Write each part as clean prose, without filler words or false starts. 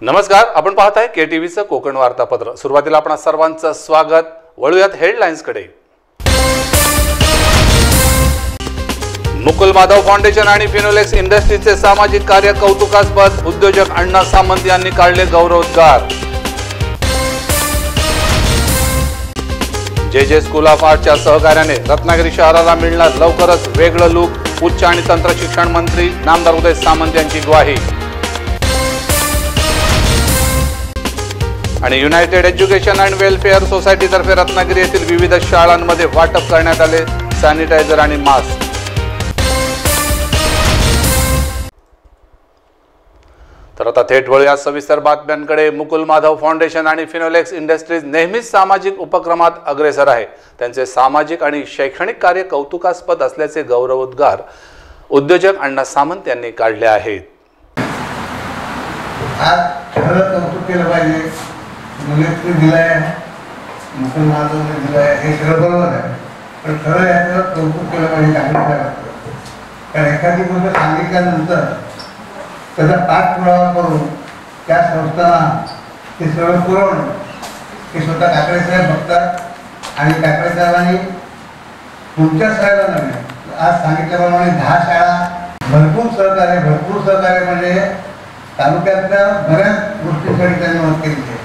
नमस्कार, आपण पाहत आहे केटीव्हीचं कोकण वार्तापत्र। सुरुवातीला आपणा सर्वांचं स्वागत। वळूयात हेडलाईन्सकडे। मुकुल माधव फाउंडेशन आणि फिनोलेक्स इंडस्ट्रीजचे सामाजिक कार्य कौतुकास्पद। उद्योजक अण्णा सामंत यांनी काढले गौरवोद्गार। जे स्कूल ऑफ आर्टच्या सहकार्याने रत्नागिरी शहराला मिळणार लवकरच वेगळं लूक। उच्च आणि तंत्र शिक्षण मंत्री नामदार उदय सामंत यांची ग्वाही। आणि United education and welfare society तर्फे रत्नागिरी येथील विविध शाळांमध्ये वाटप करण्यात आले सॅनिटायझर आणि मास्क। तर आता थेट वळूया सविस्तर बातम्यांकडे। मुकुल माधव फाउंडेशन आणि फिनोलेक्स इंडस्ट्रीज नेहमीच सामाजिक उपक्रमात अग्रेसर आहे। त्यांचे सामाजिक आणि शैक्षणिक कार्य कौतुकास्पद असल्याचे गौरवोद्गार उद्योजक अण्णा सामंत यांनी काढले आहेत। आज खरं कौतुक केलं पाहिजे। मुलीने दिलाय, मुकुल माधवने दिलाय, हे सगळं बरोबर आहे, पण खरं याचं कौतुक केलं पाहिजे। कारण एखादी गोष्ट सांगितल्यानंतर त्याचा पाठपुरावा करून त्या संस्थांना ते सगळं पुरवणं हे स्वतः काकडे साहेब बघतात। आणि काकडे साहेबांनी तुमच्या शाळेला नव्हे, आज सांगितल्याप्रमाणे 10 शाळा भरपूर सहकार्य म्हणजे तालुक्यातल्या बऱ्याच गोष्टींसाठी त्यांनी मदत केली आहे।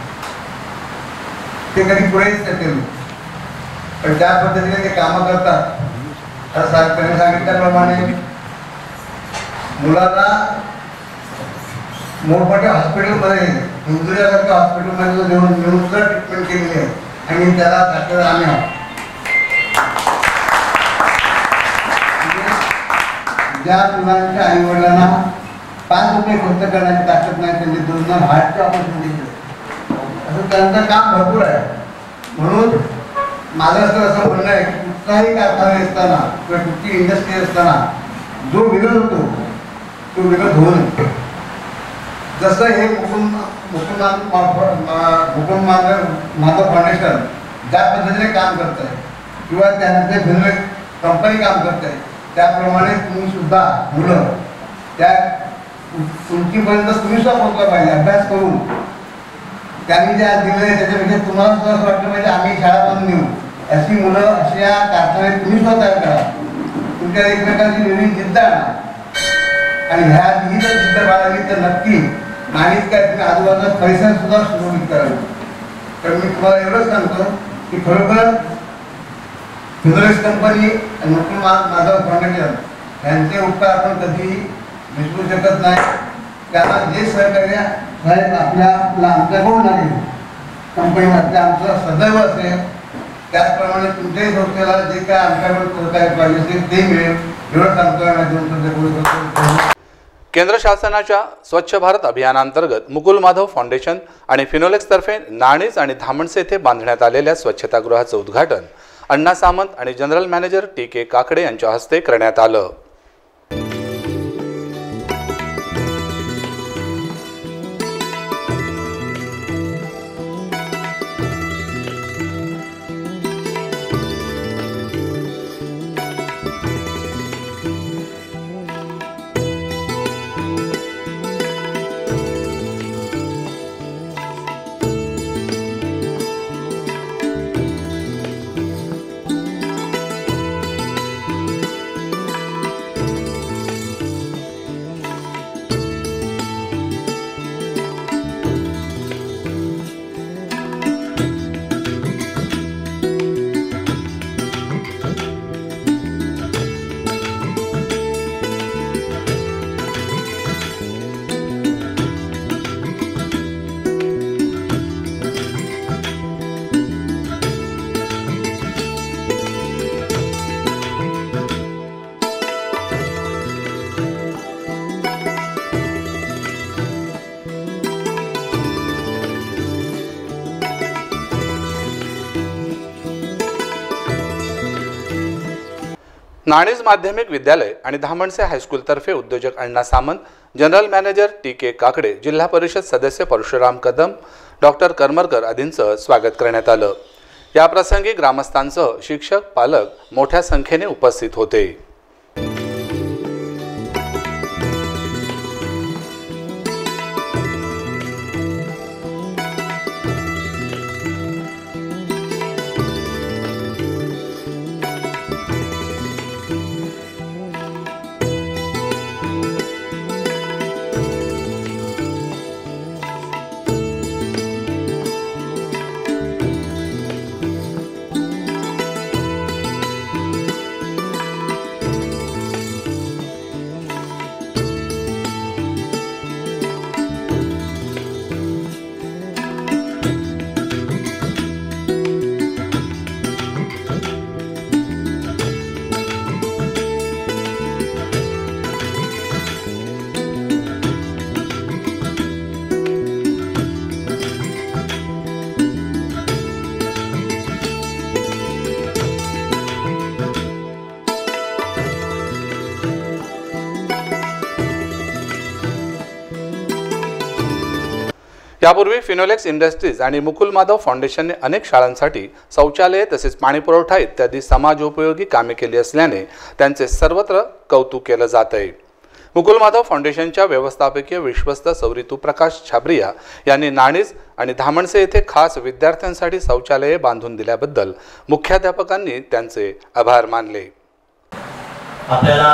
ते कधी पुढेच केलं, पण ज्या पद्धतीने ते कामं करतात, त्यांनी सांगितल्याप्रमाणे मुलांना मोठमोठ्या हॉस्पिटलमध्ये हिंदुजासारख्या हॉस्पिटलमध्ये नेऊन सुद्धा ट्रीटमेंट केलेली आहे आणि त्याला डॉक्टर आम्ही आहोत। ज्या मुलांच्या आई वडिलांना 5 रुपये खर्च करण्याची ताकद नाही, त्यांनी 2 हार्टचे ऑपरेशन केले, असं त्यांचं काम भरपूर आहे। म्हणून माझं असं म्हणणं आहे की कुठलाही कारखाना असताना किंवा कुठली इंडस्ट्री असताना जो विरोध होतो तो विरोध होऊ नये। जसं हे मुकुल माधव फाउंडेशन ज्या पद्धतीने काम करत आहे किंवा त्यांचे भिन्न कंपनी काम करत आहे, त्याप्रमाणे तुम्ही सुद्धा मुलं त्या उंचीपर्यंत तुम्ही सुद्धा पोहोचला पाहिजे। अभ्यास करून त्यांनी जे आज दिले त्याच्यापेक्षा तुम्हाला सुद्धा असं वाटलं पाहिजे आम्ही शाळा बांधून नेऊ। अशी मुलं अशा कारखान्यात तुम्ही सुद्धा तयार करा, तुमच्या एकमेकांची वेगळी जिद्द आणा आणि ह्या ही जर जिद्द बाळगली तर नक्की नाहीच काय तुम्ही आजूबाजूला पैसा सुद्धा सुरळीत करावे। तर मी तुम्हाला एवढंच सांगतो की खरोखर फिनोलेक्स कंपनी आणि मुकुल माधव फाउंडेशन यांचे उपकार आपण कधी विसरू शकत नाही। त्यांना जे सहकार्य साहेब आपल्याला आमच्याकडून लागेल कंपनीमध्ये आमचं सदैव असेल, त्याचप्रमाणे तुमच्याही संस्थेला जे काय आमच्याकडून सहकार्य पाहिजे असेल ते मिळेल, एवढं सांगतो। केंद्र शासनाच्या स्वच्छ भारत अभियानांतर्गत मुकुल माधव फाउंडेशन आणि फिनोलेक्स तर्फे नाणीज आणि धामणसे येथे बांधण्यात आलेल्या स्वच्छतागृहाचं उद्घाटन अण्णा सामंत आणि जनरल मॅनेजर टी.के. काकडे यांच्या हस्ते करण्यात आलं। नाणीज माध्यमिक विद्यालय आणि धामणसे हायस्कूल तर्फे उद्योजक Anna Samant, general manager T K. Kakade, जिल्हा परिषद सदस्य परशुराम कदम, डॉक्टर करमरकर आदींचं स्वागत करण्यात आलं। या प्रसंगी ग्रामस्थांसह शिक्षक, पालक मोठ्या संख्येने उपस्थित होते। त्यापूर्वी फिनोलेक्स इंडस्ट्रीज आणि मुकुल माधव फाउंडेशनने अनेक शाळांसाठी शौचालये तसेच पाणीपुरवठा इत्यादी समाजोपयोगी कामे केली असल्याने त्यांचे सर्वत्र कौतुक केले जात आहे। मुकुल माधव फाउंडेशनच्या व्यवस्थापकीय विश्वस्त सौरितू प्रकाश छाबरिया यांनी नाणीज आणि धामणसे येथे खास विद्यार्थ्यांसाठी शौचालये बांधून दिल्याबद्दल मुख्याध्यापकांनी त्यांचे आभार मानले। आपल्याला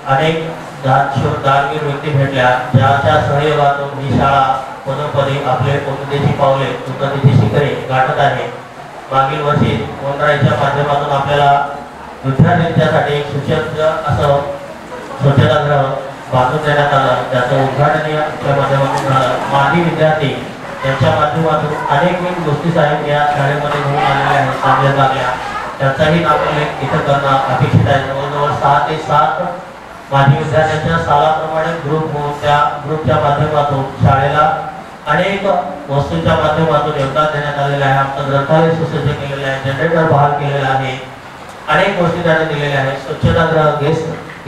अनेक दानवीर व्यक्ती भेटल्या ज्याच्या सहयोगातून ही शाळा पदोपदी आपले उन्नतीची पावले उन्नतीची शिखरे गाठत आहे। मागील वर्षी वनराईच्या माध्यमातून आपल्याला विद्यार्थ्यांसाठी एक सुसज्ज असं स्वच्छतागृह बांधून देण्यात आलं, ज्याचं उद्घाटन या माध्यमातून झालं। माजी विद्यार्थी यांच्या माध्यमातून अनेक गोष्टी साहेब या शाळेमध्ये घेऊन आलेल्या आहेत, चांगल्या त्यांचाही नामोल्लेख इथं करणं अपेक्षित आहे। जवळजवळ 6 ते 7 माजी विद्यार्थ्यांच्या सालाप्रमाणे ग्रुप होऊन त्या ग्रुपच्या माध्यमातून शाळेला अनेक वस्तूंच्या माध्यमातून योगदान देण्यात आलेलं आहे। आमचं ग्रंथालय सुसज्ज केलेलं आहे, जनरेटर बहाल केलेला आहे, अनेक गोष्टी त्यांनी दिलेल्या आहेत। स्वच्छतागृह,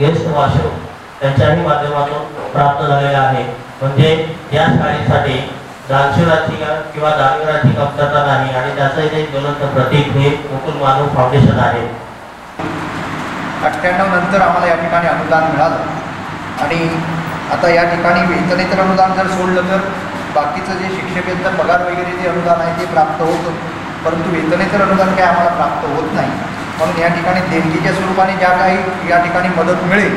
गेस्ट वॉशरूम त्यांच्याही माध्यमातून प्राप्त झालेला आहे। म्हणजे या शाळेसाठी दानशूराची किंवा दानवीराची कमतरता नाही आणि त्याचं एक ज्वलंत प्रतीक हे मुकुल माधव फाउंडेशन आहे। 98 नंतर आम्हाला या ठिकाणी अनुदान मिळालं आणि आता या ठिकाणी वेतनेतर अनुदान जर सोडलं तर बाकीचं जे शिक्षकांचं पगार वगैरे जे अनुदान आहे ते प्राप्त होतं, परंतु वेतनेतर अनुदान काही आम्हाला प्राप्त होत नाही। म्हणून या ठिकाणी देणगीच्या स्वरूपाने ज्या काही या ठिकाणी मदत मिळेल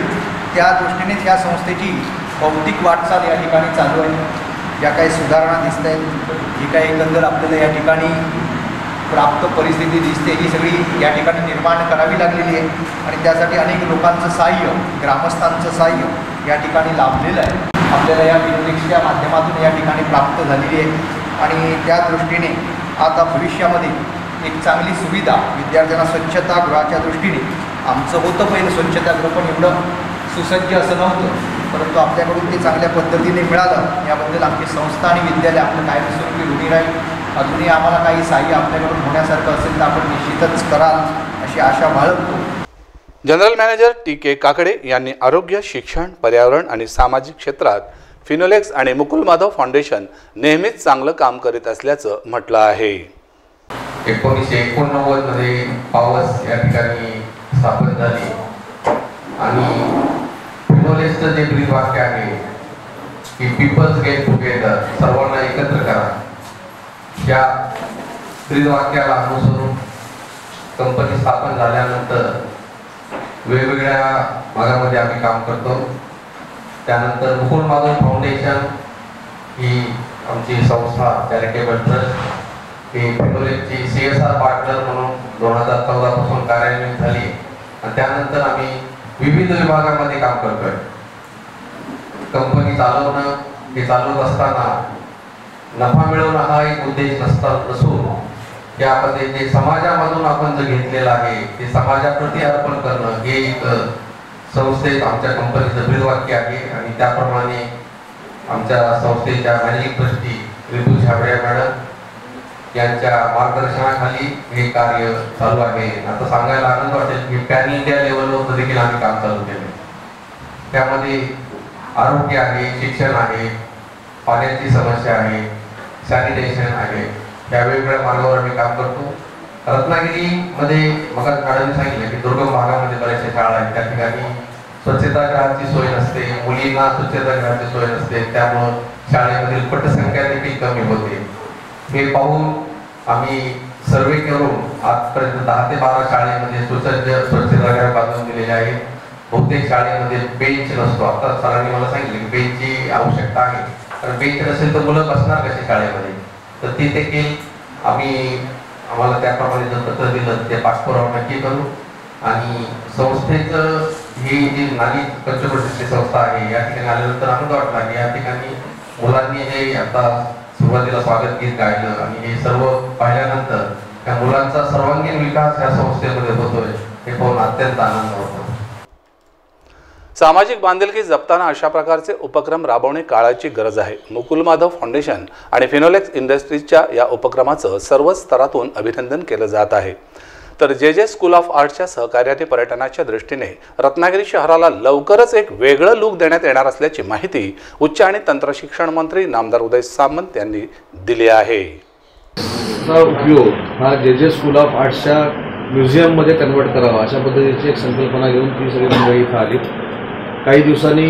त्या दृष्टीनेच या संस्थेची भौतिक वाटचाल या ठिकाणी चालू आहे। ज्या काही सुधारणा दिसत आहेत, जी काही एकंदर आपल्याला या ठिकाणी प्राप्त परिस्थिती दिसते ही सगळी या ठिकाणी निर्माण करावी लागलेली आहे आणि त्यासाठी अनेक लोकांचं सहाय्य, ग्रामस्थांचं सहाय्य या ठिकाणी लाभलेलं आहे। आपल्याला या फिनोलेक्सच्या माध्यमातून या ठिकाणी प्राप्त झालेली आहे आणि त्या दृष्टीने आता भविष्यामध्ये एक चांगली सुविधा विद्यार्थ्यांना स्वच्छतागृहाच्या दृष्टीने आमचं होतं पहिलं स्वच्छतागृह पण एवढं सुसज्ज असं नव्हतं, परंतु आपल्याकडून ते चांगल्या पद्धतीने मिळालं याबद्दल आमची संस्था आणि विद्यालय आपलं कायमस्वरूपी ऋणी राहील। अजूनही आम्हाला काही सहाय्य आपल्याकडून होण्यासारखं असेल तर आपण निश्चितच कराल अशी आशा बाळगतो। General manager T K. काकडे यांनी आरोग्य, शिक्षण, पर्यावरण आणि सामाजिक क्षेत्रात फिनोलेक्स आणि मुकुल माधव फाउंडेशन नेहमीच चांगलं काम करीत असल्याचं म्हटलं आहे। 1989 मध्ये पावस या ठिकाणी स्थापन झाली आणि फिनोलेक्सचं जे ब्रीद वाक्य आहे की पीपल्स गेट टुगेदर, सर्वांना एकत्र करा, या ब्रीद वाक्याला अनुसरून कंपनी स्थापन झाल्यानंतर वेगवेगळ्या भागामध्ये आम्ही काम करतो। त्यानंतर मुकुल माधव फाउंडेशन ही आमची संस्था चॅरिटेबल ट्रस्ट ही फिनोलेक्सची CSR पार्टनर म्हणून 2014 पासून कार्यान्वित झाली आणि त्यानंतर आम्ही विविध विभागामध्ये काम करतोय। कंपनी चालवणं हे चालवत असताना नफा मिळवणं हा एक उद्देश नसून त्यामध्ये जे समाजामधून आपण जे घेतलेलं आहे ते समाजाप्रती अर्पण करणं हे एक संस्थेत आमच्या कंपनीचं ब्रीदवाक्य आहे आणि त्याप्रमाणे आमच्या संस्थेच्या managing trustee Ritu Chhabria madam यांच्या मार्गदर्शनाखाली हे कार्य चालू आहे। आता सांगायला आनंद वाटेल की पॅन इंडिया लेवलवर देखील आम्ही काम चालू केले। त्यामध्ये आरोग्य आहे, शिक्षण आहे, पाण्याची समस्या आहे, सॅनिटेशन आहे, या वेगवेगळ्या मार्गावर आम्ही काम करतो। रत्नागिरीमध्ये मग मॅडमने सांगितलं की दुर्गम भागामध्ये बऱ्याचशा शाळा आहेत, त्या ठिकाणी स्वच्छतागृहाची सोय नसते, मुलींना स्वच्छतागृहाची सोय नसते, त्यामुळं शाळेमधील पटसंख्या देखील कमी होते। हे पाहून आम्ही सर्वे करून आजपर्यंत 10 ते 12 शाळेमध्ये सुसज्ज स्वच्छतागृह बांधून दिलेले आहेत। बहुतेक शाळेमध्ये बेंच नसतो, आता सरांनी मला सांगितले की बेंचची आवश्यकता आहे, कारण बेंच नसेल तर मुलं बसणार कशी शाळेमध्ये, तर ती देखील आम्हाला त्याप्रमाणे जर पत्र दिलं ते पाठपुरावा नक्की करू। आणि संस्थेचं ही जी नानी पंचक्रोशीची संस्था आहे या ठिकाणी आल्यानंतर आनंद वाटला की या ठिकाणी मुलांनी हे आता सुरुवातीला स्वागत गीत गायलं आणि हे सर्व पाहिल्यानंतर त्या मुलांचा सर्वांगीण विकास या संस्थेमध्ये होतोय हे पाहून अत्यंत आनंद होतो। सामाजिक बांधिलकी जपताना अशा प्रकारचे उपक्रम राबवणे काळाची गरज आहे। मुकुल माधव फाउंडेशन आणि फिनोलेक्स इंडस्ट्रीजच्या या उपक्रमाचं सर्व स्तरातून अभिनंदन केलं जात आहे। तर जे स्कूल ऑफ आर्ट्सच्या सहकार्याने पर्यटनाच्या दृष्टीने रत्नागिरी शहराला लवकरच एक वेगळं लुक देण्यात येणार असल्याची माहिती उच्च आणि तंत्र शिक्षण मंत्री नामदार उदय सामंत यांनी दिली आहे. उपयोग हा जे स्कूल ऑफ आर्ट्सच्या म्युझियममध्ये कन्वर्ट करावा अशा पद्धतीची एक संकल्पना घेऊन ती सगळी मंडळी इथं आली. काही दिवसांनी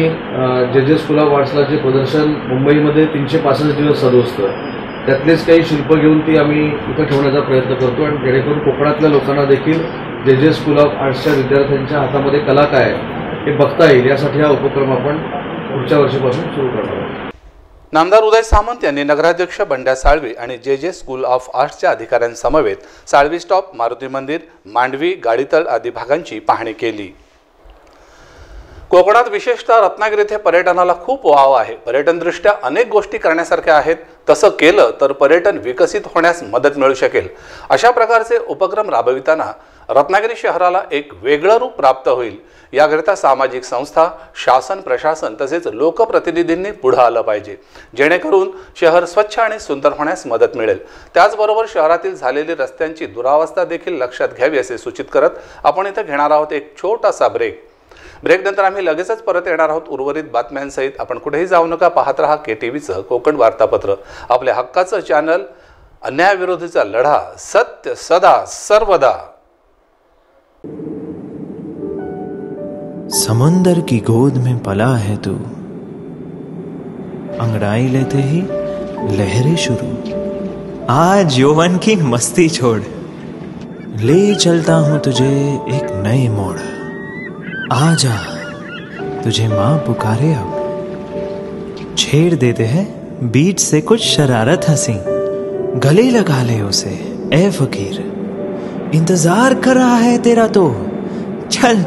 जे स्कूल ऑफ आर्ट्सला जे प्रदर्शन मुंबईमध्ये 365 दिवस चालू असतं त्यातलेच काही शिल्प घेऊन ती आम्ही इथं ठेवण्याचा प्रयत्न करतो आणि जेणेकरून कोकणातल्या लोकांना देखील जे स्कूल ऑफ आर्ट्सच्या विद्यार्थ्यांच्या हातामध्ये कला काय हे बघता येईल यासाठी हा उपक्रम आपण पुढच्या वर्षीपासून सुरू करणार आहोत. नामदार उदय सामंत यांनी नगराध्यक्ष बंड्या साळवी आणि जे स्कूल ऑफ आर्ट्सच्या अधिकाऱ्यांसमवेत साळवी स्टॉप, मारुती मंदिर, मांडवी, गाडीतळ आदी भागांची पाहणी केली. कोकणात विशेषतः रत्नागिरी येथे पर्यटनाला खूप वाव आहे. पर्यटनदृष्ट्या अनेक गोष्टी करण्यासारख्या आहेत. तसं केलं तर पर्यटन विकसित होण्यास मदत मिळू शकेल. अशा प्रकारचे उपक्रम राबविताना रत्नागिरी शहराला एक वेगळं रूप प्राप्त होईल. याकरिता सामाजिक संस्था, शासन, प्रशासन तसेच लोकप्रतिनिधींनी पुढे आलं पाहिजे, जेणेकरून शहर स्वच्छ आणि सुंदर होण्यास मदत मिळेल. त्याचबरोबर शहरातील झालेली रस्त्यांची दुरावस्था देखील लक्षात घ्यावी असे सूचित करत आपण इथं घेणार आहोत एक छोटासा ब्रेक. ब्रेकनंतर आम्ही लगेचच परत येणार आहोत उर्वरित बातम्यांसहित. आपण कुठेही जाऊ नका, पाहत रहा KTVचं कोकण वार्तापत्र, आपल्या हक्काचं चॅनल. अन्यायाविरोधीचा लढा, सत्य सदा सर्वदा. समुंदर की गोद में पला है तू, अंगड़ाई लेते ही लहरें शुरू. आज यौवन की मस्ती छोड़, ले चलता हूं तुझे एक नए मोड़. आजा तुझे माँ पुकारे अब, छेड़ देते हैं बीच से कुछ शरारत हंसी. गले लगा ले उसे ए फकीर, इंतजार कर रहा है तेरा तो. चल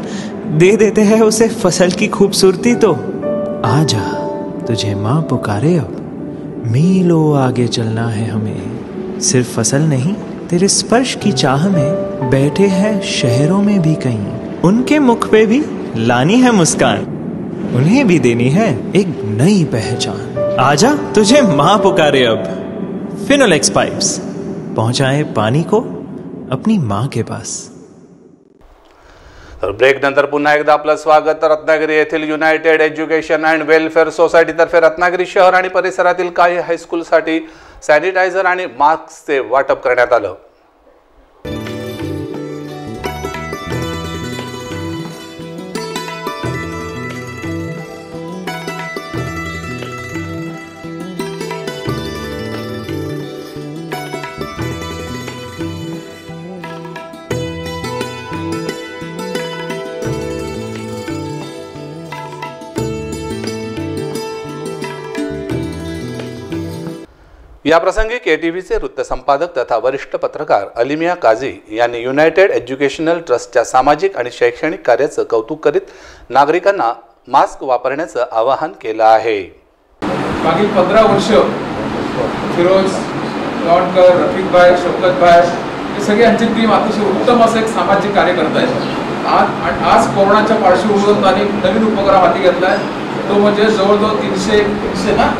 दे देते हैं उसे फसल की खूबसूरती तो. आजा तुझे माँ पुकारे अब, मीलों आगे चलना है हमें. सिर्फ फसल नहीं, तेरे स्पर्श की चाह में बैठे हैं शहरों में भी कहीं. उनके मुख पे भी लानी है मुस्कान, उन्हें भी देनी है एक नई पहचान. आजा तुझे माँ पुकारे अब. फिनोलेक्स पाइप्स पहुंचाए पानी को अपनी माँ के पास. तर ब्रेक नंतर पुन्हा एकदा आपलं स्वागत. रत्नागिरी येथील युनायटेड एज्युकेशन अँड वेलफेअर सोसायटीतर्फे रत्नागिरी शहर आणि परिसरातील काही हायस्कूलसाठी सॅनिटायझर आणि मास्कचे वाटप करण्यात आलं. याप्रसंगी KTVचे वृत्तसंपादक तथा वरिष्ठ पत्रकार अलिमिया काझी यांनी युनायटेड एज्युकेशनल ट्रस्टच्या सामाजिक आणि शैक्षणिक कार्याचं कौतुक करीत नागरिकांना मास्क वापरण्याचं आवाहन केलं आहे. मागील 15 वर्ष फिरोज लॉनकर, रफिक भाई, शौकत भाई हे सगळे यांची टीम अतिशय उत्तम असं एक सामाजिक कार्य करत आहे. आज कोरोनाच्या पार्श्वभूमीवर त्यांनी नवीन उपक्रम हाती घेतला आहे. तो म्हणजे जवळजवळ 300 ना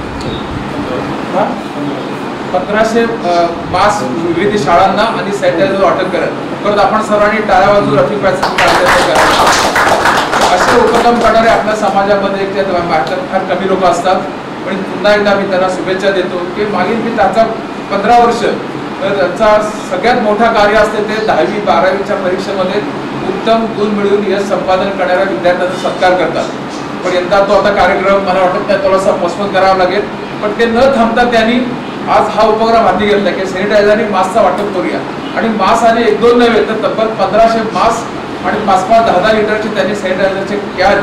1500 मास्क विविध शाळांना आणि सॅनिटायझर वाटप करत आपण सर्वांनी टाळ्या वाजवून रफिक भाई असे उपक्रम करणारे आपल्या समाजामध्ये फार कमी लोक असतात. पण पुन्हा एकदा मी त्यांना शुभेच्छा देतो की मागील मी त्याचा 15 वर्ष त्यांचा सगळ्यात मोठा कार्य असते ते 10वी 12वीच्या परीक्षेमध्ये उत्तम गुण मिळवून यश संपादन करणाऱ्या विद्यार्थ्यांचा सत्कार करतात. पण यंदा तो आता कार्यक्रम मला वाटत नाही थोडासा पोस्टपोन करावा लागेल. पण ते न थांबता त्यांनी आज हा उपक्रम हाती घेतला की सॅनिटायझर आणि मास्कचा वाटप करूया. आणि मास्क आणि 1-2 नव्हे तर तब्बल 1500 मास्क आणि 5-10 लिटरचे त्यांनी सॅनिटायझरचे कॅन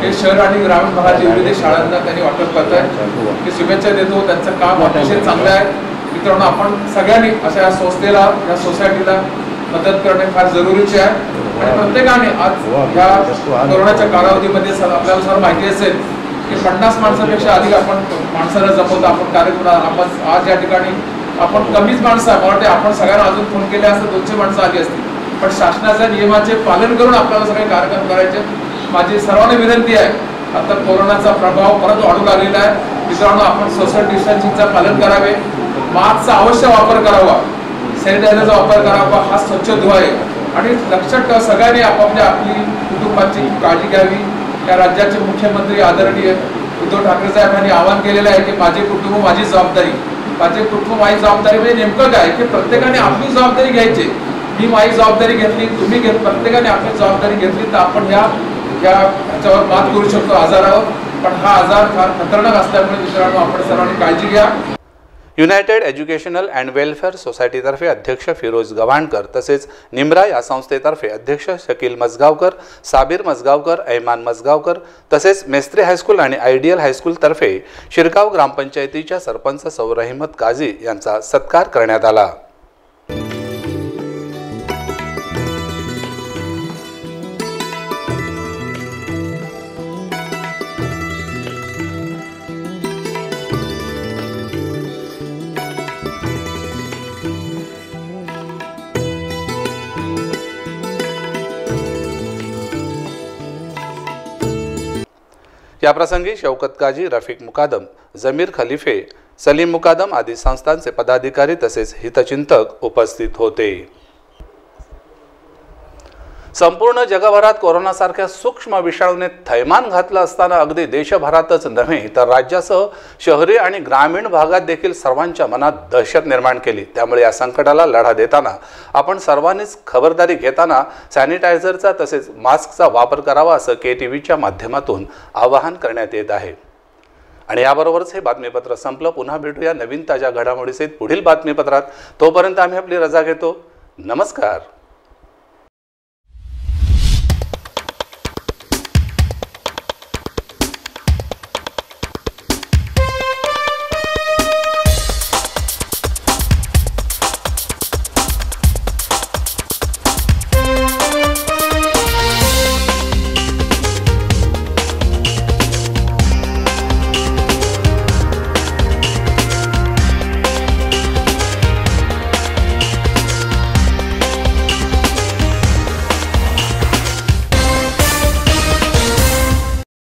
हे शहर आणि ग्रामीण भागातील विविध शाळांना त्यांनी वाटप करत आहेत. मी शुभेच्छा देतो. त्यांचं काम अतिशय चांगलं आहे. मित्रांनो, आपण सगळ्यांनी अशा संस्थेला, या सोसायटीला मदत करणे फार जरुरीचे आहे. आणि प्रत्येकाने आज या कोरोनाच्या कालावधीमध्ये आपल्याला सर्व माहिती असेल की 50 माणसापेक्षा अधिक आपण माणसाला जमवतो. आपण कार्यक्रम आपण आज या ठिकाणी आपण कमीच माणसं मला वाटते आपण सगळ्यांना अजून फोन केले असते 200 माणसं आली असतील. पण शासनाच्या नियमाचे पालन करून आपल्याला सगळे कार्यक्रम करायचे. माझी सर्वांना विनंती आहे, आता कोरोनाचा प्रभाव परत वाढू लागलेला आहे. मित्रांनो, आपण सोशल डिस्टन्सिंगचं पालन करावे, मास्कचा अवश्य वापर करावा, सॅनिटायझरचा वापर करावा. हा स्वच्छ धुवा आहे. आणि लक्षात ठेवा सगळ्यांनी आपापल्या आपली कुटुंबाची काळजी घ्यावी. या राज्याचे मुख्यमंत्री आदरणीय उद्धव ठाकरे साहेबांनी आवाहन केलेलं आहे की माझे कुटुंब माझी जबाबदारी. माझे कुटुंब माझी जबाबदारी म्हणजे नेमकं काय की प्रत्येकाने आपली जबाबदारी घ्यायची. मी माझी जबाबदारी घेतली, तुम्ही प्रत्येकाने आपली जबाबदारी घेतली तर आपण ह्याच्यावर मात करू शकतो आजारावर. पण हा आजार फार खतरनाक असल्यामुळे मित्रांनो आपण सर्वांनी काळजी घ्या. युनायटेड एज्युकेशनल अँड वेलफेअर सोसायटीतर्फे अध्यक्ष फिरोज गव्हाणकर तसेच निमरा या संस्थेतर्फे अध्यक्ष शकील मजगावकर, साबीर मजगावकर, ऐमान मजगावकर तसेच मेस्त्री हायस्कूल आणि आयडियल हायस्कूलतर्फे शिरगाव ग्रामपंचायतीच्या सरपंच सौ रहिमत काझी यांचा सत्कार करण्यात आला. याप्रसंगी शौकत काजी, रफिक मुकादम, जमीर खलिफे, सलीम मुकादम आदी संस्थांचे पदाधिकारी तसेच हितचिंतक उपस्थित होते. संपूर्ण जगभरात कोरोनासारख्या सूक्ष्म विषाणूने थैमान घातलं असताना अगदी देशभरातच नव्हे तर राज्यासह शहरी आणि ग्रामीण भागात देखील सर्वांच्या मनात दहशत निर्माण केली. त्यामुळे या संकटाला लढा देताना आपण सर्वांनीच खबरदारी घेताना सॅनिटायझरचा तसेच मास्कचा वापर करावा असं KTVच्या माध्यमातून आवाहन करण्यात येत आहे. आणि याबरोबरच हे बातमीपत्र संपलं. पुन्हा भेटूया नवीन ताज्या घडामोडीसहित पुढील बातमीपत्रात. तोपर्यंत आम्ही आपली रजा घेतो. नमस्कार.